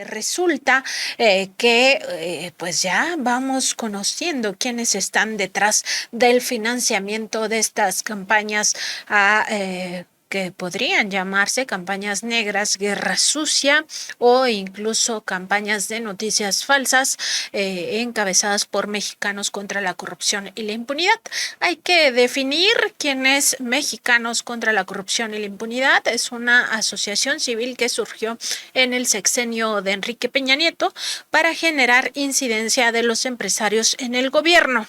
Resulta que pues ya vamos conociendo quiénes están detrás del financiamiento de estas campañas que podrían llamarse campañas negras, guerra sucia o incluso campañas de noticias falsas encabezadas por Mexicanos contra la Corrupción y la Impunidad. Hay que definir quién es Mexicanos contra la Corrupción y la Impunidad. Es una asociación civil que surgió en el sexenio de Enrique Peña Nieto para generar incidencia de los empresarios en el gobierno.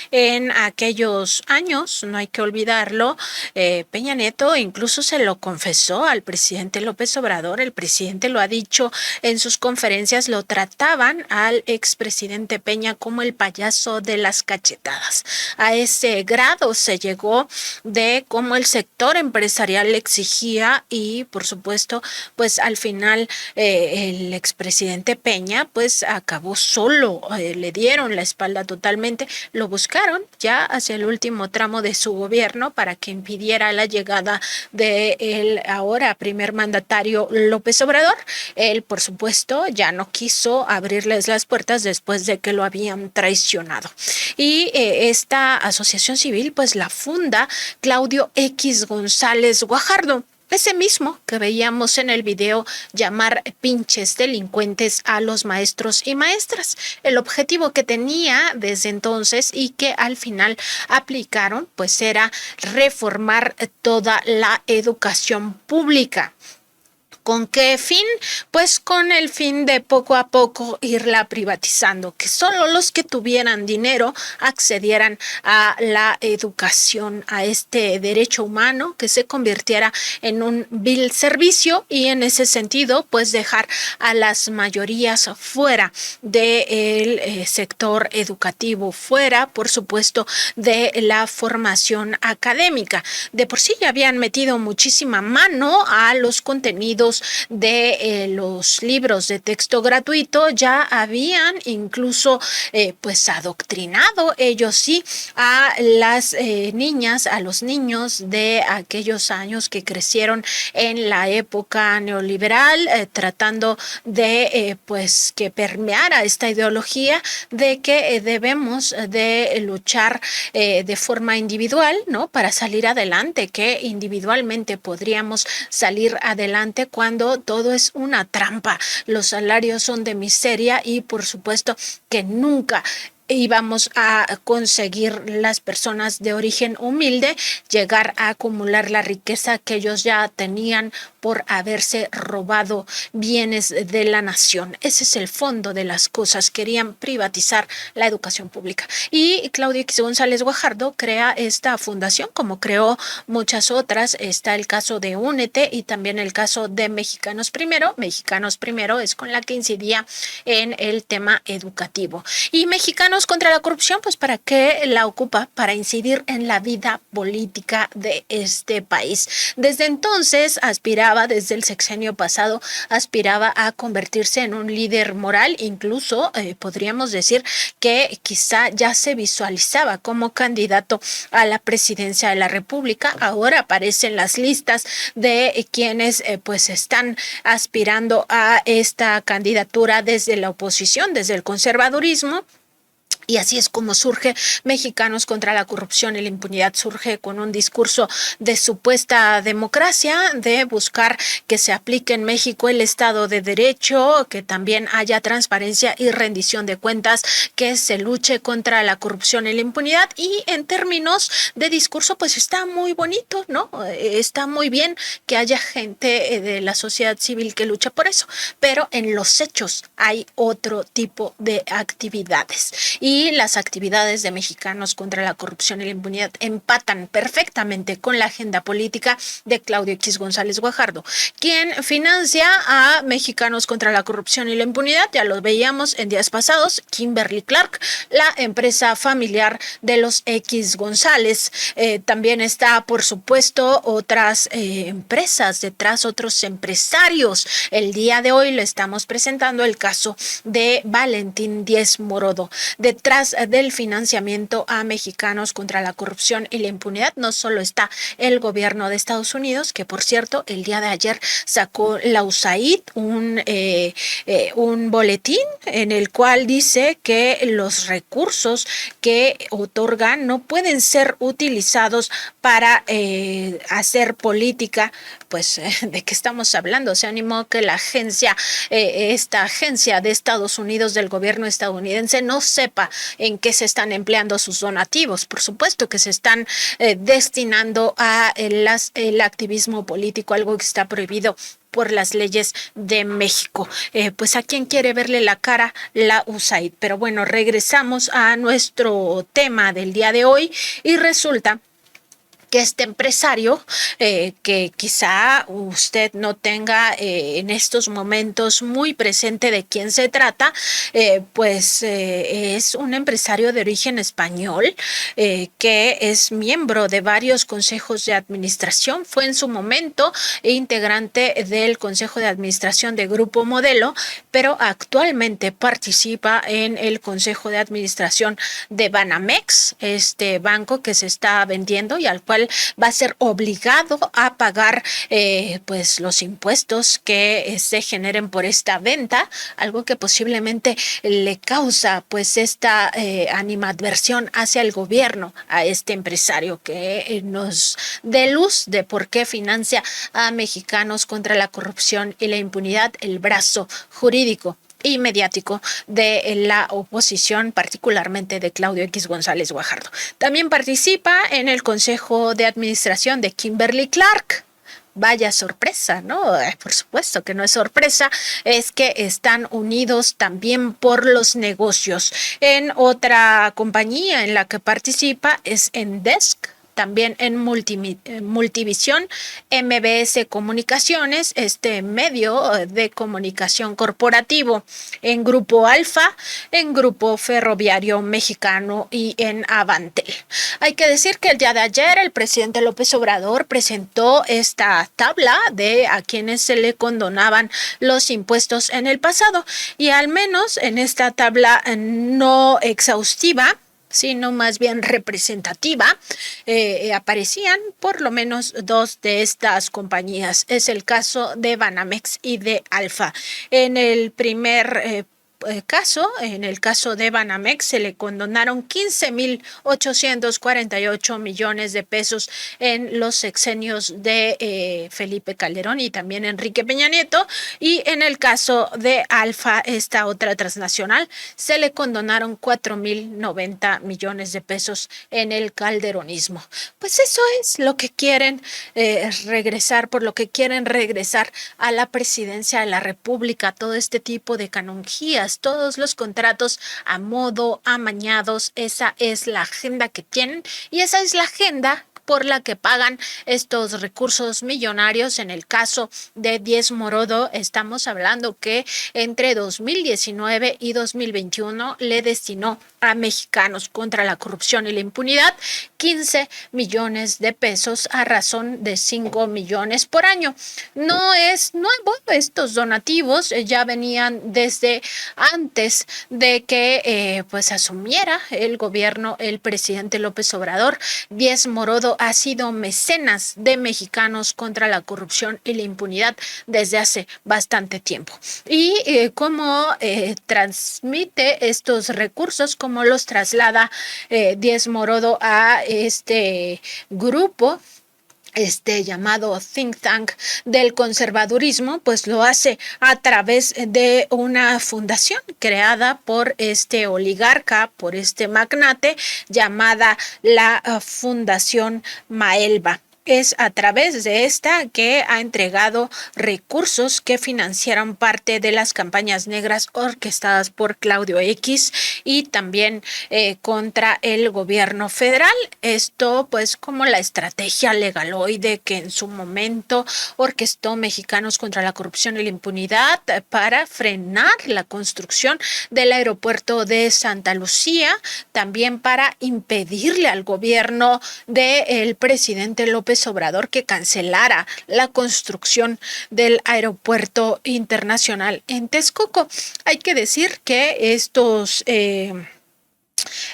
En aquellos años, no hay que olvidarlo, Peña Nieto incluso se lo confesó al presidente López Obrador. El presidente lo ha dicho en sus conferencias, lo trataban al expresidente Peña como el payaso de las cachetadas. A ese grado se llegó de cómo el sector empresarial le exigía y por supuesto pues al final el expresidente Peña pues acabó solo, le dieron la espalda totalmente, lo buscaron ya hacia el último tramo de su gobierno para que impidiera la llegada de el ahora primer mandatario López Obrador. Él, por supuesto, ya no quiso abrirles las puertas después de que lo habían traicionado. Y esta asociación civil, pues la funda Claudio X González Guajardo. Ese mismo que veíamos en el video llamar pinches delincuentes a los maestros y maestras. El objetivo que tenía desde entonces y que al final aplicaron, pues era reformar toda la educación pública. ¿Con qué fin? Pues con el fin de poco a poco irla privatizando, que solo los que tuvieran dinero accedieran a la educación, a este derecho humano, que se convirtiera en un vil servicio y en ese sentido pues dejar a las mayorías fuera del sector educativo, fuera por supuesto de la formación académica. De por sí ya habían metido muchísima mano a los contenidos de los libros de texto gratuito, ya habían incluso pues adoctrinado ellos sí a las niñas, a los niños de aquellos años que crecieron en la época neoliberal, tratando de pues que permeara esta ideología de que debemos de luchar de forma individual, ¿no? Para salir adelante, que individualmente podríamos salir adelante cuando todo es una trampa, los salarios son de miseria y por supuesto que nunca íbamos a conseguir las personas de origen humilde llegar a acumular la riqueza que ellos ya tenían por haberse robado bienes de la nación. Ese es el fondo de las cosas. Querían privatizar la educación pública. Y Claudio X González Guajardo crea esta fundación, como creó muchas otras. Está el caso de Únete y también el caso de Mexicanos Primero. Mexicanos Primero es con la que incidía en el tema educativo. Y Mexicanos contra la Corrupción, pues ¿para qué la ocupa? Para incidir en la vida política de este país. Desde entonces aspiraba, desde el sexenio pasado, aspiraba a convertirse en un líder moral, incluso podríamos decir que quizá ya se visualizaba como candidato a la presidencia de la República. Ahora aparecen las listas de quienes pues están aspirando a esta candidatura desde la oposición, desde el conservadurismo. Y así es como surge Mexicanos contra la Corrupción y la Impunidad. Surge con un discurso de supuesta democracia, de buscar que se aplique en México el Estado de Derecho, que también haya transparencia y rendición de cuentas, que se luche contra la corrupción y la impunidad. Y en términos de discurso, pues está muy bonito, ¿no? Está muy bien que haya gente de la sociedad civil que lucha por eso, pero en los hechos hay otro tipo de actividades. Y las actividades de Mexicanos contra la Corrupción y la Impunidad empatan perfectamente con la agenda política de Claudio X González Guajardo, quien financia a Mexicanos contra la Corrupción y la Impunidad. Ya lo veíamos en días pasados, Kimberly Clark, la empresa familiar de los X González. También está, por supuesto, otras empresas detrás, otros empresarios. El día de hoy le estamos presentando el caso de Valentín Díez Morodo. De detrás del financiamiento a mexicanos contra la corrupción y la impunidad. No solo está el gobierno de Estados Unidos, que por cierto el día de ayer sacó la USAID un boletín en el cual dice que los recursos que otorgan no pueden ser utilizados para hacer política. Pues de qué estamos hablando. Se animó que esta agencia de Estados Unidos del gobierno estadounidense no sepa en qué se están empleando sus donativos. Por supuesto que se están destinando a el activismo político, algo que está prohibido por las leyes de México. Pues a quién quiere verle la cara la USAID. Pero bueno, regresamos a nuestro tema del día de hoy y resulta que este empresario, que quizá usted no tenga en estos momentos muy presente de quién se trata, es un empresario de origen español que es miembro de varios consejos de administración. Fue en su momento integrante del consejo de administración de Grupo Modelo, pero actualmente participa en el consejo de administración de Banamex, este banco que se está vendiendo y al cual va a ser obligado a pagar pues los impuestos que se generen por esta venta, algo que posiblemente le causa pues esta animadversión hacia el gobierno, a este empresario que nos dé luz de por qué financia a mexicanos contra la corrupción y la impunidad, el brazo jurídico y mediático de la oposición, particularmente de Claudio X González Guajardo. También participa en el Consejo de Administración de Kimberly Clark. Vaya sorpresa, ¿no? Por supuesto que no es sorpresa, es que están unidos también por los negocios. En otra compañía en la que participa es Endesk, también en Multivisión, MBS Comunicaciones, este medio de comunicación corporativo, en Grupo Alfa, en Grupo Ferroviario Mexicano y en Avantel. Hay que decir que el día de ayer el presidente López Obrador presentó esta tabla de a quienes se le condonaban los impuestos en el pasado y al menos en esta tabla no exhaustiva, sino más bien representativa, aparecían por lo menos dos de estas compañías. Es el caso de Banamex y de Alfa. En el primer en el caso de Banamex, se le condonaron 15,848 millones de pesos en los sexenios de Felipe Calderón y también Enrique Peña Nieto. Y en el caso de Alfa, esta otra transnacional, se le condonaron 4,090 millones de pesos en el calderonismo. Pues eso es lo que quieren por lo que quieren regresar a la presidencia de la República, todo este tipo de canonjías, todos los contratos a modo, amañados. Esa es la agenda que tienen y esa es la agenda por la que pagan estos recursos millonarios. En el caso de Díez Morodo, estamos hablando que entre 2019 y 2021 le destinó a mexicanos contra la corrupción y la impunidad 15 millones de pesos a razón de 5 millones por año. No es nuevo, estos donativos ya venían desde antes de que pues asumiera el gobierno el presidente López Obrador. Díez Morodo ha sido mecenas de mexicanos contra la corrupción y la impunidad desde hace bastante tiempo. Y cómo transmite estos recursos, cómo los traslada Díez Morodo a este grupo llamado think tank del conservadurismo, pues lo hace a través de una fundación creada por este oligarca, por este magnate, llamada la Fundación Maelba. Es a través de esta que ha entregado recursos que financiaron parte de las campañas negras orquestadas por Claudio X y también contra el gobierno federal. Esto pues como la estrategia legaloide que en su momento orquestó Mexicanos contra la Corrupción y la Impunidad para frenar la construcción del aeropuerto de Santa Lucía, también para impedirle al gobierno del presidente López Obrador que cancelara la construcción del aeropuerto internacional en Texcoco. Hay que decir que estos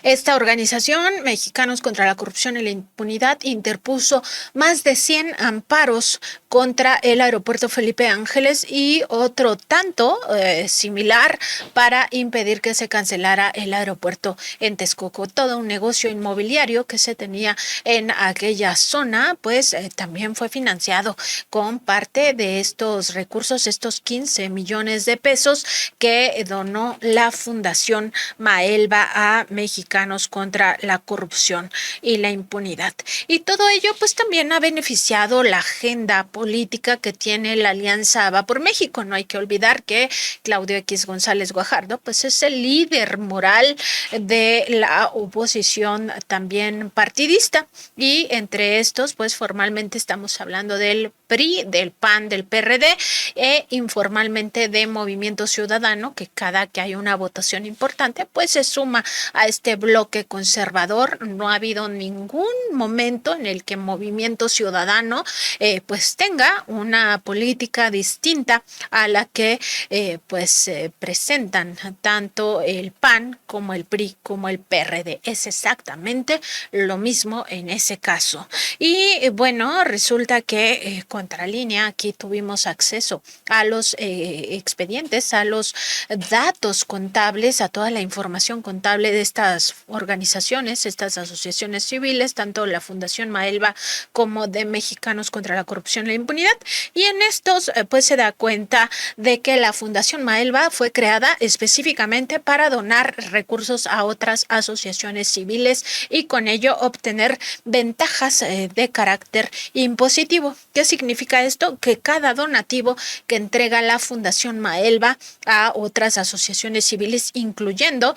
Esta organización, Mexicanos contra la Corrupción y la Impunidad, interpuso más de 100 amparos contra el aeropuerto Felipe Ángeles y otro tanto similar para impedir que se cancelara el aeropuerto en Texcoco. Todo un negocio inmobiliario que se tenía en aquella zona, pues también fue financiado con parte de estos recursos, estos 15 millones de pesos que donó la Fundación Maelba a Mexicanos contra la Corrupción y la Impunidad. Y todo ello pues también ha beneficiado la agenda política que tiene la Alianza Va por México. No hay que olvidar que Claudio X González Guajardo pues es el líder moral de la oposición también partidista, y entre estos pues formalmente estamos hablando del PRI, del PAN, del PRD e informalmente de Movimiento Ciudadano, que cada que hay una votación importante pues se suma a este bloque conservador. No ha habido ningún momento en el que Movimiento Ciudadano pues tenga una política distinta a la que presentan tanto el PAN como el PRI como el PRD. Es exactamente lo mismo en ese caso. Y bueno, resulta que Contralínea, aquí tuvimos acceso a los expedientes, a los datos contables, a toda la información contable de estas organizaciones, estas asociaciones civiles, tanto la Fundación Maelba como de Mexicanos contra la Corrupción y la Impunidad. Y en estos pues se da cuenta de que la Fundación Maelba fue creada específicamente para donar recursos a otras asociaciones civiles y con ello obtener ventajas de carácter impositivo. ¿Qué significa esto? Que cada donativo que entrega la Fundación Maelba a otras asociaciones civiles, incluyendo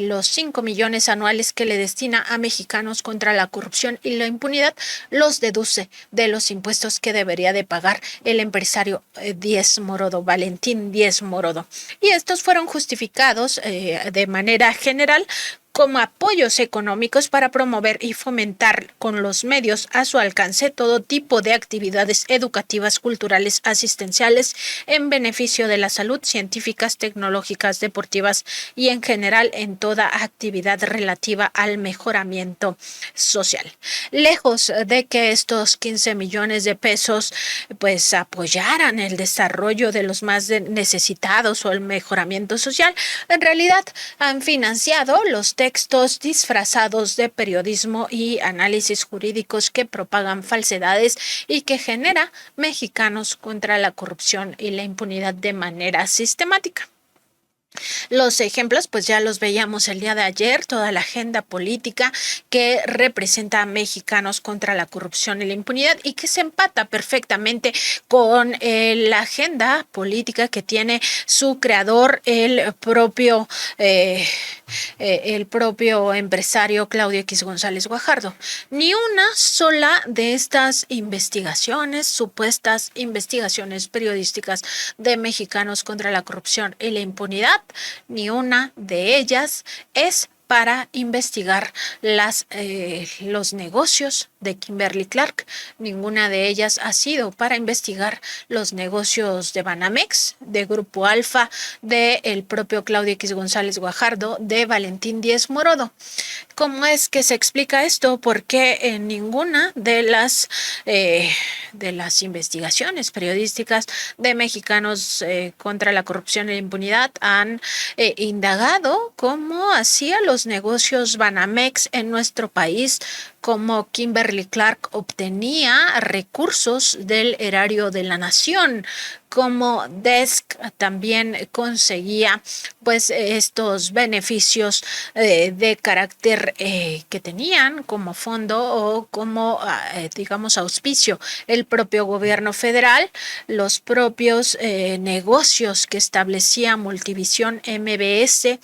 los 5 millones anuales que le destina a Mexicanos contra la Corrupción y la Impunidad, los deduce de los impuestos que debería de pagar el empresario Díez Morodo, Valentín Díez Morodo. Y estos fueron justificados de manera general como apoyos económicos para promover y fomentar con los medios a su alcance todo tipo de actividades educativas, culturales, asistenciales en beneficio de la salud, científicas, tecnológicas, deportivas y en general en toda actividad relativa al mejoramiento social. Lejos de que estos 15 millones de pesos pues apoyaran el desarrollo de los más necesitados o el mejoramiento social, en realidad han financiado los textos disfrazados de periodismo y análisis jurídicos que propagan falsedades y que genera Mexicanos contra la Corrupción y la Impunidad de manera sistemática. Los ejemplos, pues ya los veíamos el día de ayer, toda la agenda política que representa a Mexicanos contra la Corrupción y la Impunidad y que se empata perfectamente con la agenda política que tiene su creador, el propio empresario Claudio X González Guajardo. Ni una sola de estas investigaciones, supuestas investigaciones periodísticas de Mexicanos contra la Corrupción y la Impunidad, ni una de ellas es para investigar los negocios de Kimberly Clark. Ninguna de ellas ha sido para investigar los negocios de Banamex, de Grupo Alfa, de el propio Claudio X González Guajardo, de Valentín Díez Morodo. ¿Cómo es que se explica esto? Porque en ninguna de las investigaciones periodísticas de Mexicanos contra la Corrupción y la Impunidad han indagado cómo hacía los negocios Banamex en nuestro país, cómo Kimberly Clark obtenía recursos del erario de la nación, como Desk también conseguía pues estos beneficios de carácter que tenían como fondo o como digamos auspicio el propio gobierno federal, los propios negocios que establecía Multivisión MBS.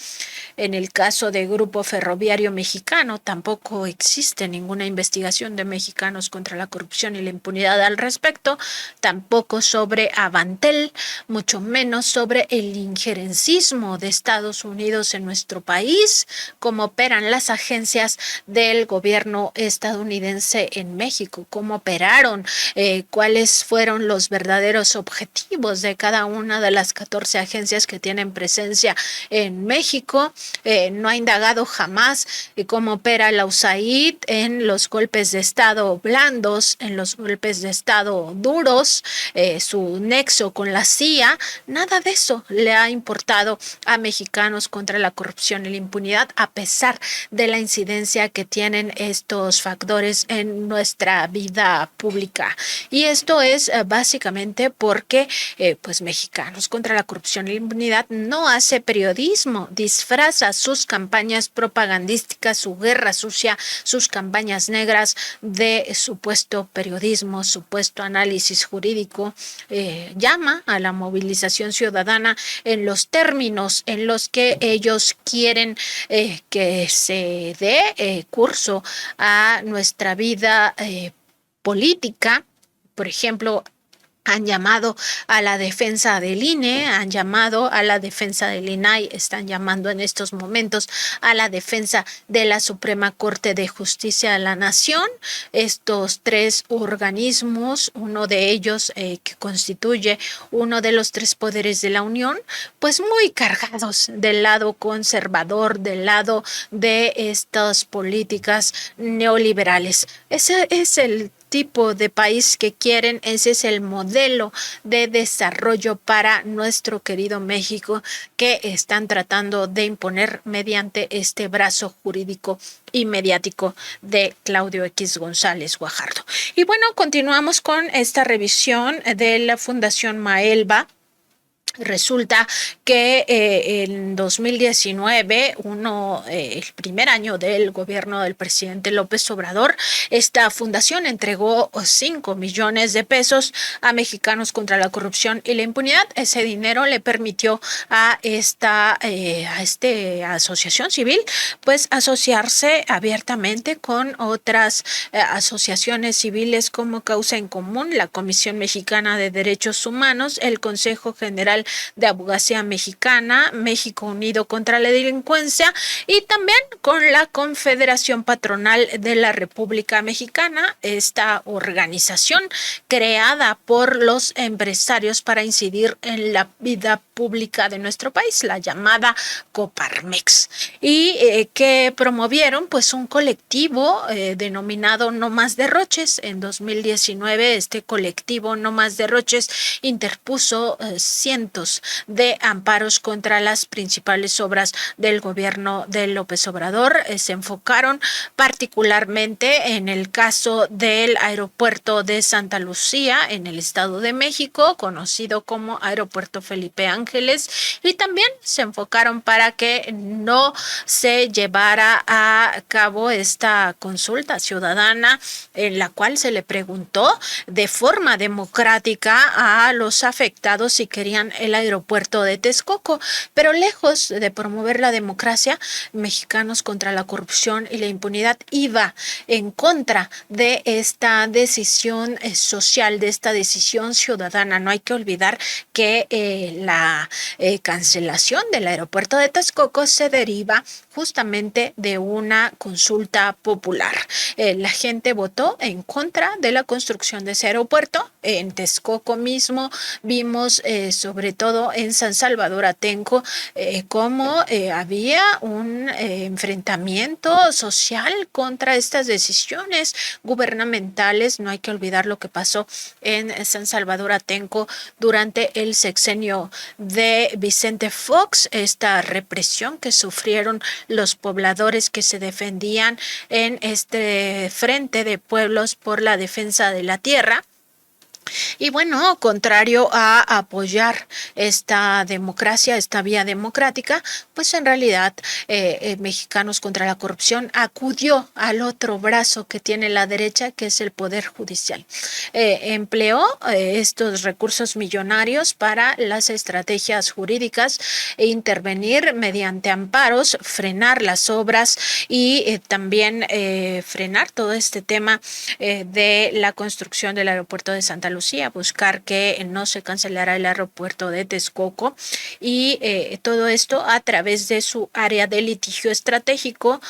En el caso de Grupo Ferroviario Mexicano tampoco existe ninguna investigación de Mexicanos contra la Corrupción y la Impunidad al respecto, tampoco sobre Avanti Entel, mucho menos sobre el injerencismo de Estados Unidos en nuestro país, cómo operan las agencias del gobierno estadounidense en México, cómo operaron, cuáles fueron los verdaderos objetivos de cada una de las 14 agencias que tienen presencia en México. No ha indagado jamás cómo opera la USAID en los golpes de Estado blandos, en los golpes de Estado duros, su nexo con la CIA. Nada de eso le ha importado a Mexicanos contra la corrupción y la impunidad, a pesar de la incidencia que tienen estos factores en nuestra vida pública. Y esto es básicamente porque pues Mexicanos contra la corrupción y la impunidad no hace periodismo, disfraza sus campañas propagandísticas, su guerra sucia, sus campañas negras de supuesto periodismo, supuesto análisis jurídico. Llama a la movilización ciudadana en los términos en los que ellos quieren que se dé curso a nuestra vida política. Por ejemplo, han llamado a la defensa del INE, han llamado a la defensa del INAI, están llamando en estos momentos a la defensa de la Suprema Corte de Justicia de la Nación. Estos tres organismos, uno de ellos que constituye uno de los tres poderes de la Unión, pues muy cargados del lado conservador, del lado de estas políticas neoliberales. Ese es el tipo de país que quieren, ese es el modelo de desarrollo para nuestro querido México que están tratando de imponer mediante este brazo jurídico y mediático de Claudio X González Guajardo. Y bueno, continuamos con esta revisión de la Fundación Maelba. Resulta que en 2019, el primer año del gobierno del presidente López Obrador, esta fundación entregó 5 millones de pesos a Mexicanos contra la corrupción y la impunidad. Ese dinero le permitió a esta asociación civil pues asociarse abiertamente con otras asociaciones civiles como Causa en Común, la Comisión Mexicana de Derechos Humanos, el Consejo General de Abogacía Mexicana, México Unido contra la Delincuencia y también con la Confederación Patronal de la República Mexicana, esta organización creada por los empresarios para incidir en la vida pública de nuestro país, la llamada Coparmex, y que promovieron pues un colectivo denominado No Más Derroches. En 2019 este colectivo No Más Derroches interpuso cientos de amparos contra las principales obras del gobierno de López Obrador. Se enfocaron particularmente en el caso del aeropuerto de Santa Lucía en el Estado de México, conocido como Aeropuerto Felipe Ángeles, y también se enfocaron para que no se llevara a cabo esta consulta ciudadana en la cual se le preguntó de forma democrática a los afectados si querían el aeropuerto de Texcoco, pero lejos de promover la democracia, Mexicanos contra la corrupción y la impunidad iba en contra de esta decisión social, de esta decisión ciudadana. No hay que olvidar que la cancelación del aeropuerto de Texcoco se deriva justamente de una consulta popular. La gente votó en contra de la construcción de ese aeropuerto. En Texcoco mismo vimos, sobre todo en San Salvador Atenco, cómo había un enfrentamiento social contra estas decisiones gubernamentales. No hay que olvidar lo que pasó en San Salvador Atenco durante el sexenio de Vicente Fox, esta represión que sufrieron los pobladores que se defendían en este frente de pueblos por la defensa de la tierra. Y bueno, contrario a apoyar esta democracia, esta vía democrática, pues en realidad Mexicanos contra la corrupción acudió al otro brazo que tiene la derecha, que es el Poder Judicial. Empleó estos recursos millonarios para las estrategias jurídicas e intervenir mediante amparos, frenar las obras y también frenar todo este tema de la construcción del aeropuerto de Santa Lucía, buscar que no se cancelara el aeropuerto de Texcoco y todo esto a través de su área de litigio estratégico,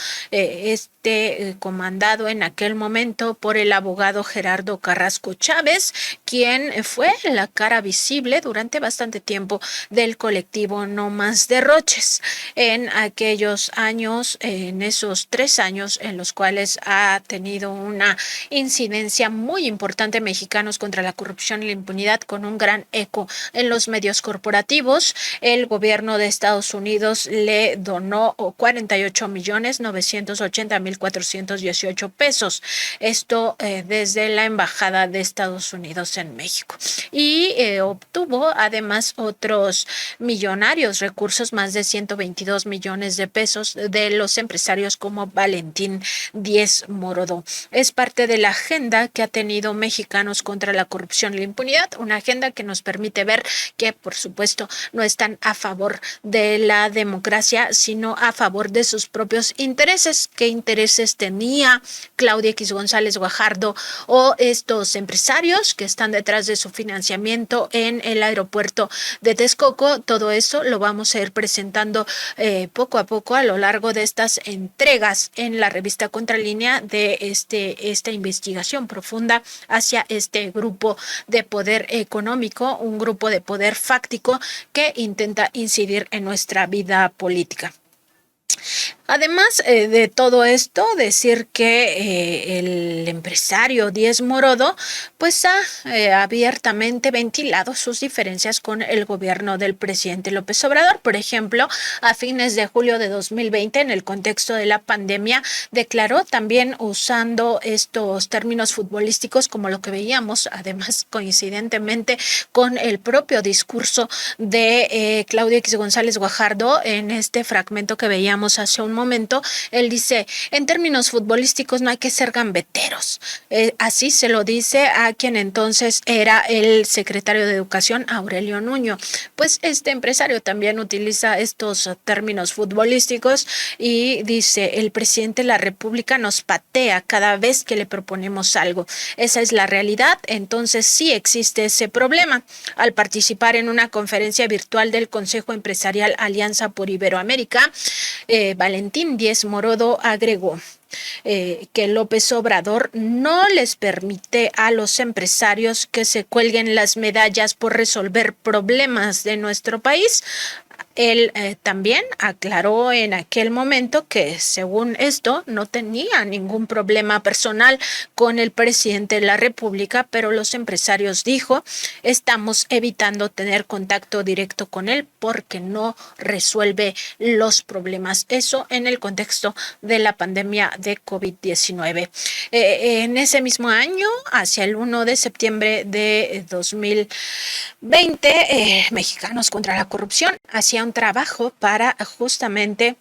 comandado en aquel momento por el abogado Gerardo Carrasco Chávez, quien fue la cara visible durante bastante tiempo del colectivo No Más Derroches. En aquellos años, en esos 3 años en los cuales ha tenido una incidencia muy importante Mexicanos contra la corrupción y la impunidad, con un gran eco en los medios corporativos, el gobierno de Estados Unidos le donó 48.980.418 pesos. Esto desde la Embajada de Estados Unidos en México. Y obtuvo además otros millonarios recursos, más de 122 millones de pesos de los empresarios como Valentín Díez Morodo. Es parte de la agenda que ha tenido Mexicanos contra la corrupción y la impunidad, una agenda que nos permite ver que, por supuesto, no están a favor de la democracia, sino a favor de sus propios intereses. ¿Qué intereses tenía Claudia X González Guajardo o estos empresarios que están detrás de su financiamiento en el aeropuerto de Texcoco? Todo eso lo vamos a ir presentando poco a poco a lo largo de estas entregas en la revista Contralínea de esta investigación profunda hacia este grupo de poder económico, un grupo de poder fáctico que intenta incidir en nuestra vida política. Además de todo esto, decir que el empresario Díez Morodo pues ha abiertamente ventilado sus diferencias con el gobierno del presidente López Obrador. Por ejemplo, a fines de julio de 2020, en el contexto de la pandemia, declaró también usando estos términos futbolísticos como lo que veíamos, además coincidentemente con el propio discurso de Claudia X González Guajardo en este fragmento que veíamos hace un momento. Él dice, en términos futbolísticos no hay que ser gambeteros. Así se lo dice a quien entonces era el secretario de Educación, Aurelio Nuño. Pues este empresario también utiliza estos términos futbolísticos y dice, el presidente de la República nos patea cada vez que le proponemos algo. Esa es la realidad, entonces sí existe ese problema. Al participar en una conferencia virtual del Consejo Empresarial Alianza por Iberoamérica, Valentín Díez Morodo agregó que López Obrador no les permite a los empresarios que se cuelguen las medallas por resolver problemas de nuestro país. Él también aclaró en aquel momento que, según esto, no tenía ningún problema personal con el presidente de la República, pero los empresarios, dijo, estamos evitando tener contacto directo con él porque no resuelve los problemas. Eso en el contexto de la pandemia de COVID-19. En ese mismo año, hacia el 1 de septiembre de 2020, Mexicanos contra la Corrupción hacía un trabajo para justamente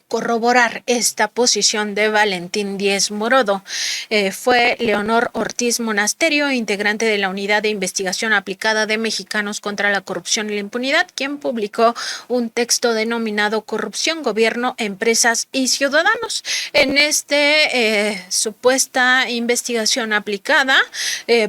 corroborar esta posición de Valentín Díez Morodo. Fue Leonor Ortiz Monasterio, integrante de la Unidad de Investigación Aplicada de Mexicanos contra la Corrupción y la Impunidad, quien publicó un texto denominado Corrupción, Gobierno, Empresas y Ciudadanos. En supuesta investigación aplicada,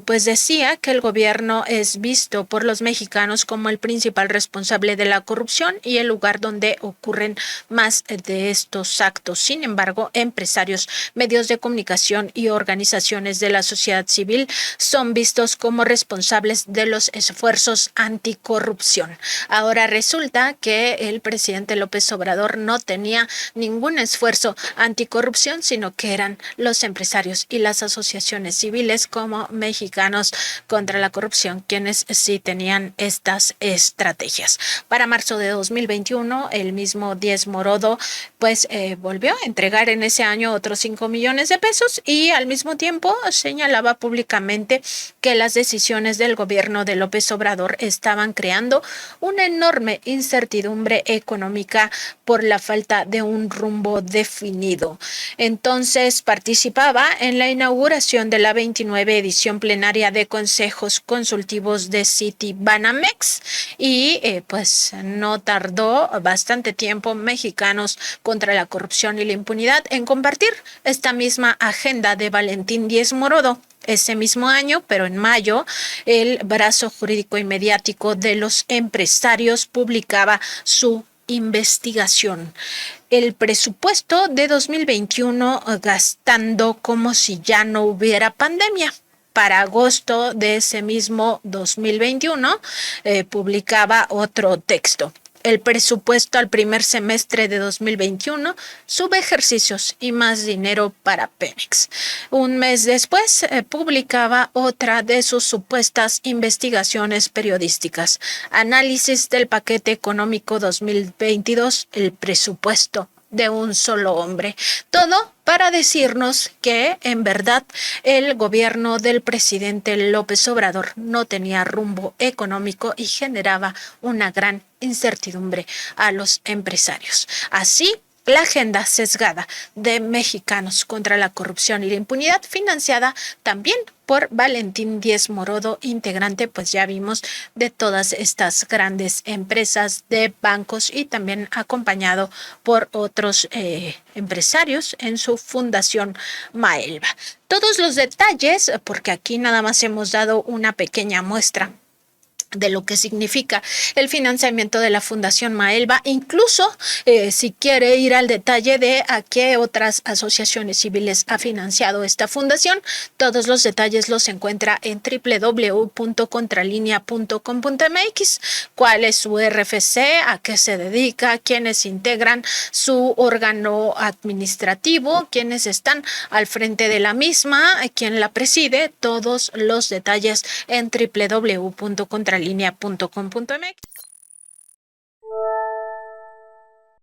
pues decía que el gobierno es visto por los mexicanos como el principal responsable de la corrupción y el lugar donde ocurren más de estos actos. Sin embargo, empresarios, medios de comunicación y organizaciones de la sociedad civil son vistos como responsables de los esfuerzos anticorrupción. Ahora resulta que el presidente López Obrador no tenía ningún esfuerzo anticorrupción, sino que eran los empresarios y las asociaciones civiles como Mexicanos contra la Corrupción quienes sí tenían estas estrategias. Para marzo de 2021, el mismo Díez Morodo pues volvió a entregar en ese año otros 5 millones de pesos y al mismo tiempo señalaba públicamente que las decisiones del gobierno de López Obrador estaban creando una enorme incertidumbre económica por la falta de un rumbo definido. Entonces participaba en la inauguración de la 29 edición plenaria de consejos consultivos de Citibanamex y pues no tardó bastante tiempo Mexicanos contra la corrupción y la impunidad en compartir esta misma agenda de Valentín Díez Morodo. Ese mismo año, pero en mayo, el brazo jurídico y mediático de los empresarios publicaba su investigación. El presupuesto de 2021 gastando como si ya no hubiera pandemia. Para agosto de ese mismo 2021 publicaba otro texto. El presupuesto al primer semestre de 2021, subejercicios y más dinero para Pemex. Un mes después publicaba otra de sus supuestas investigaciones periodísticas, análisis del paquete económico 2022, el presupuesto de un solo hombre. Todo para decirnos que en verdad el gobierno del presidente López Obrador no tenía rumbo económico y generaba una gran incertidumbre a los empresarios. Así, la agenda sesgada de Mexicanos contra la corrupción y la impunidad, financiada también por Valentín Díez Morodo, integrante, pues ya vimos, de todas estas grandes empresas de bancos y también acompañado por otros empresarios en su fundación Maelva. Todos los detalles, porque aquí nada más hemos dado una pequeña muestra de lo que significa el financiamiento de la Fundación Maelva, incluso si quiere ir al detalle de a qué otras asociaciones civiles ha financiado esta fundación, todos los detalles los encuentra en www.contralinea.com.mx, cuál es su RFC, a qué se dedica, quiénes integran su órgano administrativo, quiénes están al frente de la misma, quién la preside, todos los detalles en www.contralinea.com.mx.